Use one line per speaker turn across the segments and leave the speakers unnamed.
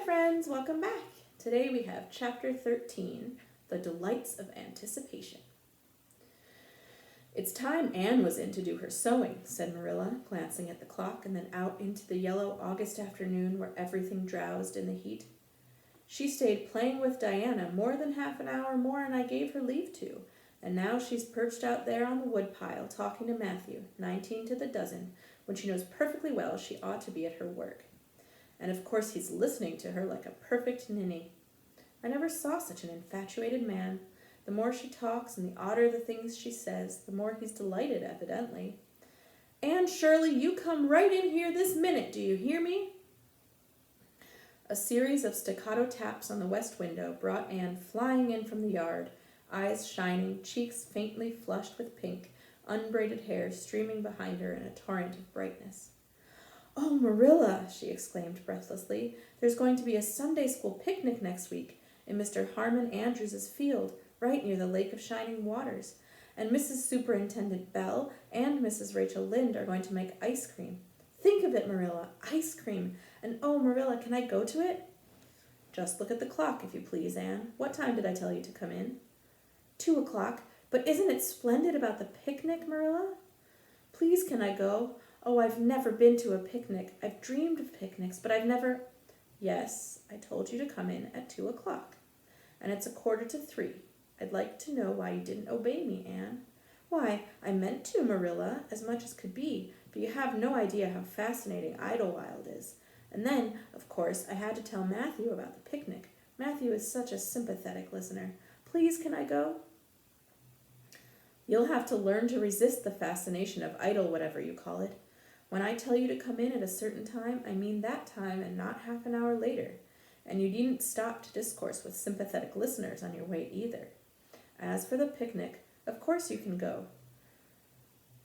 friends, welcome back. Today we have Chapter 13, The Delights of Anticipation. It's time Anne was in to do her sewing, said Marilla, glancing at the clock and then out into the yellow August afternoon where everything drowsed in the heat. She stayed playing with Diana more than half an hour more than I gave her leave to, and now she's perched out there on the woodpile talking to Matthew, 19 to the dozen, when she knows perfectly well she ought to be at her work. And of course he's listening to her like a perfect ninny. I never saw such an infatuated man. The more she talks and the odder the things she says, the more he's delighted, evidently. Anne Shirley, you come right in here this minute, do you hear me? A series of staccato taps on the west window brought Anne flying in from the yard, eyes shining, cheeks faintly flushed with pink, unbraided hair streaming behind her in a torrent of brightness. "Oh, Marilla," she exclaimed breathlessly, "there's going to be a Sunday school picnic next week in Mr. Harmon Andrews's field, right near the Lake of Shining Waters. And Mrs. Superintendent Bell and Mrs. Rachel Lynde are going to make ice cream. Think of it, Marilla, ice cream. And oh, Marilla, can I go to it?" "Just look at the clock, if you please, Anne. What time did I tell you to come in?" 2:00. But isn't it splendid about the picnic, Marilla? "Please, can I go? Oh, I've never been to a picnic. I've dreamed of picnics, but I've never—" "Yes, I told you to come in at 2:00. And it's 2:45. I'd like to know why you didn't obey me, Anne." "Why, I meant to, Marilla, as much as could be, but you have no idea how fascinating Idlewild is. And then, of course, I had to tell Matthew about the picnic. Matthew is such a sympathetic listener. Please, can I go?" "You'll have to learn to resist the fascination of idle whatever you call it. When I tell you to come in at a certain time, I mean that time and not half an hour later. And you needn't stop to discourse with sympathetic listeners on your way either. As for the picnic, of course you can go.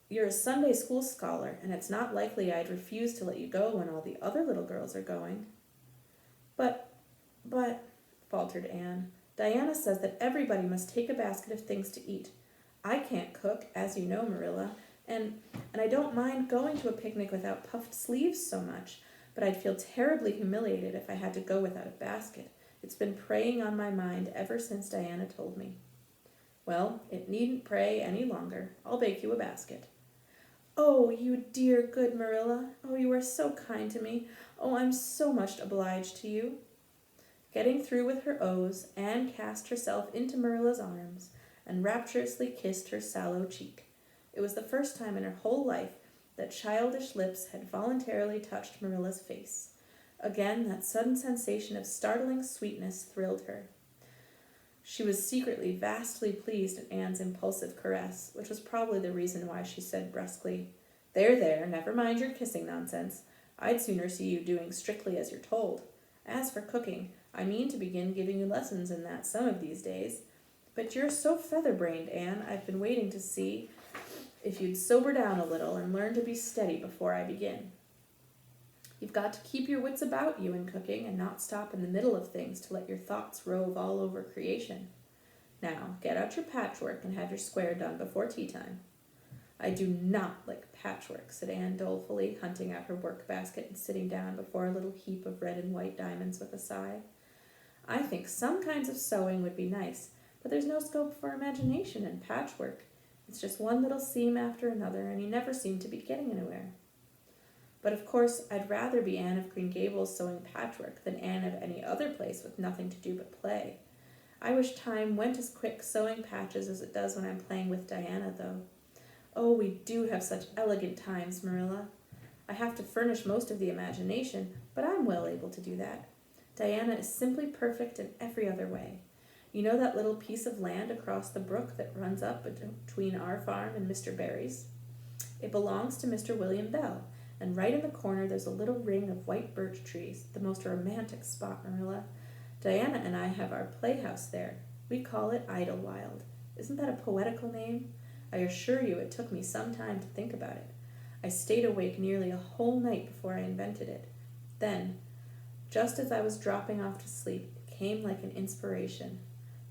You're a Sunday school scholar, and it's not likely I'd refuse to let you go when all the other little girls are going." But, faltered Anne, "Diana says that everybody must take a basket of things to eat. I can't cook, as you know, Marilla, and I don't mind going to a picnic without puffed sleeves so much, but I'd feel terribly humiliated if I had to go without a basket. It's been preying on my mind ever since Diana told me." "Well, it needn't prey any longer. I'll bake you a basket." "Oh, you dear good Marilla. Oh, you are so kind to me. Oh, I'm so much obliged to you." Getting through with her O's, Anne cast herself into Marilla's arms and rapturously kissed her sallow cheek. It was the first time in her whole life that childish lips had voluntarily touched Marilla's face. Again, that sudden sensation of startling sweetness thrilled her. She was secretly vastly pleased at Anne's impulsive caress, which was probably the reason why she said brusquely, There, never mind your kissing nonsense. I'd sooner see you doing strictly as you're told. As for cooking, I mean to begin giving you lessons in that some of these days. But you're so feather-brained, Anne, I've been waiting to see if you'd sober down a little and learn to be steady before I begin. You've got to keep your wits about you in cooking and not stop in the middle of things to let your thoughts rove all over creation. Now, get out your patchwork and have your square done before tea time." "I do not like patchwork," said Anne dolefully, hunting out her work basket and sitting down before a little heap of red and white diamonds with a sigh. "I think some kinds of sewing would be nice, but there's no scope for imagination in patchwork. It's just one little seam after another, and you never seem to be getting anywhere." "But of course I'd rather be Anne of Green Gables sewing patchwork than Anne of any other place with nothing to do but play. I wish time went as quick sewing patches as it does when I'm playing with Diana, though. Oh, we do have such elegant times, Marilla. I have to furnish most of the imagination, but I'm well able to do that. Diana is simply perfect in every other way. You know that little piece of land across the brook that runs up between our farm and Mr. Barry's? It belongs to Mr. William Bell, and right in the corner there's a little ring of white birch trees, the most romantic spot, Marilla. Diana and I have our playhouse there. We call it Idlewild. Isn't that a poetical name? I assure you it took me some time to think about it. I stayed awake nearly a whole night before I invented it. Then, just as I was dropping off to sleep, it came like an inspiration.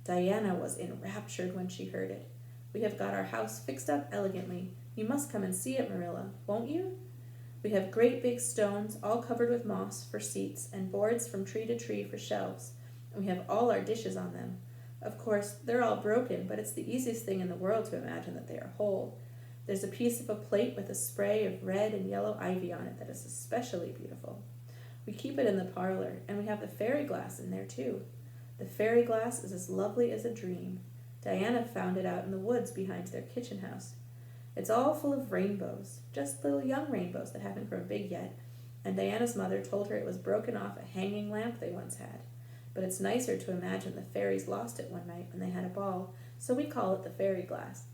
Diana was enraptured when she heard it. We have got our house fixed up elegantly. You must come and see it, Marilla, won't you? We have great big stones, all covered with moss, for seats, and boards from tree to tree for shelves, and we have all our dishes on them. Of course, they're all broken, but it's the easiest thing in the world to imagine that they are whole. There's a piece of a plate with a spray of red and yellow ivy on it that is especially beautiful. We keep it in the parlor, and we have the fairy glass in there, too. The fairy glass is as lovely as a dream. Diana found it out in the woods behind their kitchen house. It's all full of rainbows, just little young rainbows that haven't grown big yet, and Diana's mother told her it was broken off a hanging lamp they once had. But it's nicer to imagine the fairies lost it one night when they had a ball, so we call it the fairy glass.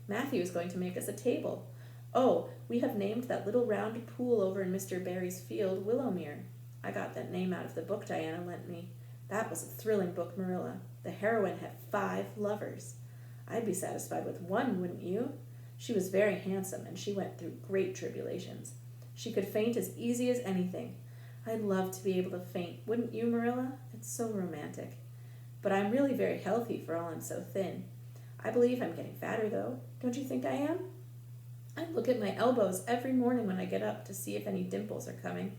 Matthew is going to make us a table. Oh, we have named that little round pool over in Mr. Barry's field Willowmere. I got that name out of the book Diana lent me. That was a thrilling book, Marilla. The heroine had 5 lovers. I'd be satisfied with one, wouldn't you? She was very handsome, and she went through great tribulations. She could faint as easy as anything. I'd love to be able to faint, wouldn't you, Marilla? It's so romantic. But I'm really very healthy for all I'm so thin. I believe I'm getting fatter, though. Don't you think I am? I look at my elbows every morning when I get up to see if any dimples are coming.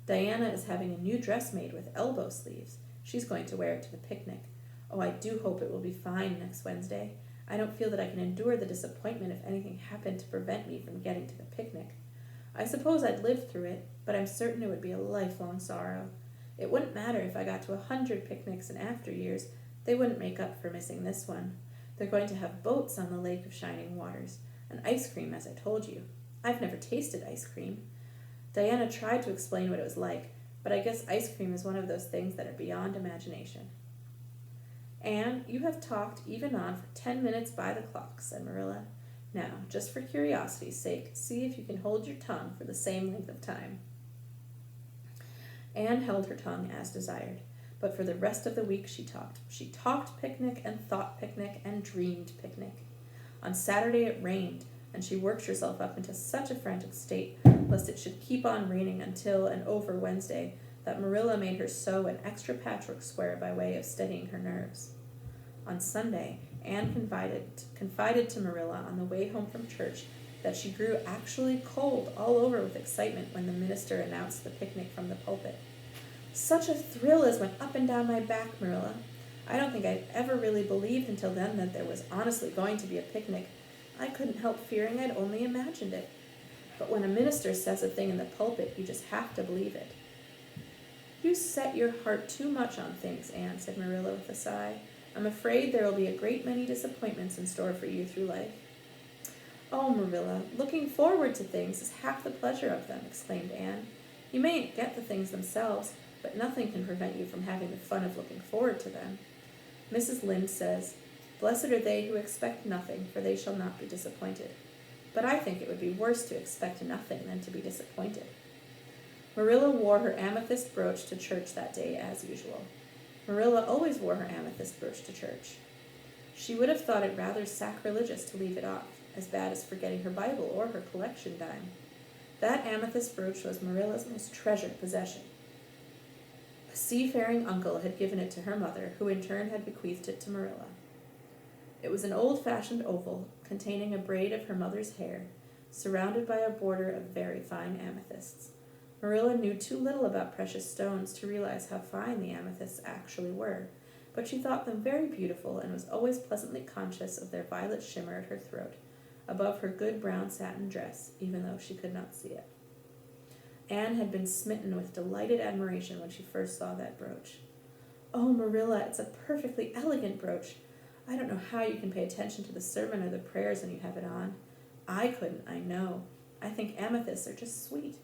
Diana is having a new dress made with elbow sleeves. She's going to wear it to the picnic. Oh, I do hope it will be fine next Wednesday. I don't feel that I can endure the disappointment if anything happened to prevent me from getting to the picnic. I suppose I'd live through it, but I'm certain it would be a lifelong sorrow. It wouldn't matter if I got to 100 picnics in after years. They wouldn't make up for missing this one. They're going to have boats on the Lake of Shining Waters, and ice cream, as I told you. I've never tasted ice cream. Diana tried to explain what it was like, but I guess ice cream is one of those things that are beyond imagination. Anne, you have talked even on for 10 minutes by the clock, said Marilla. Now, just for curiosity's sake, see if you can hold your tongue for the same length of time. Anne held her tongue as desired, but for the rest of the week she talked. She talked picnic and thought picnic and dreamed picnic. On Saturday it rained, and she worked herself up into such a frantic state lest it should keep on raining until and over Wednesday that Marilla made her sew an extra patchwork square by way of steadying her nerves. On Sunday, Anne confided to Marilla on the way home from church that she grew actually cold all over with excitement when the minister announced the picnic from the pulpit. Such a thrill as went up and down my back, Marilla. I don't think I'd ever really believed until then that there was honestly going to be a picnic. I couldn't help fearing I'd only imagined it. But when a minister says a thing in the pulpit, you just have to believe it. You set your heart too much on things, Anne, said Marilla with a sigh. I'm afraid there will be a great many disappointments in store for you through life. Oh, Marilla, looking forward to things is half the pleasure of them, exclaimed Anne. You mayn't get the things themselves, but nothing can prevent you from having the fun of looking forward to them. Mrs. Lynde says, Blessed are they who expect nothing, for they shall not be disappointed. But I think it would be worse to expect nothing than to be disappointed. Marilla wore her amethyst brooch to church that day as usual. Marilla always wore her amethyst brooch to church. She would have thought it rather sacrilegious to leave it off, as bad as forgetting her Bible or her collection dime. That amethyst brooch was Marilla's most treasured possession. A seafaring uncle had given it to her mother, who in turn had bequeathed it to Marilla. It was an old-fashioned oval, containing a braid of her mother's hair, surrounded by a border of very fine amethysts. Marilla knew too little about precious stones to realize how fine the amethysts actually were, but she thought them very beautiful and was always pleasantly conscious of their violet shimmer at her throat, above her good brown satin dress, even though she could not see it. Anne had been smitten with delighted admiration when she first saw that brooch. Oh, Marilla, it's a perfectly elegant brooch. I don't know how you can pay attention to the sermon or the prayers when you have it on. I couldn't, I know. I think amethysts are just sweet.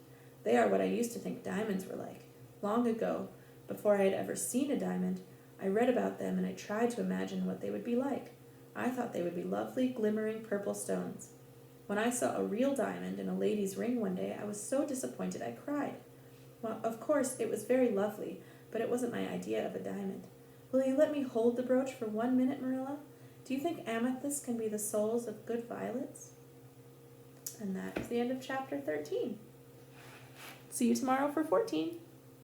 They are what I used to think diamonds were like. Long ago, before I had ever seen a diamond, I read about them and I tried to imagine what they would be like. I thought they would be lovely, glimmering purple stones. When I saw a real diamond in a lady's ring one day, I was so disappointed I cried. Well, of course, it was very lovely, but it wasn't my idea of a diamond. Will you let me hold the brooch for 1 minute, Marilla? Do you think amethysts can be the souls of good violets? And that is the end of chapter 13. See you tomorrow for 14.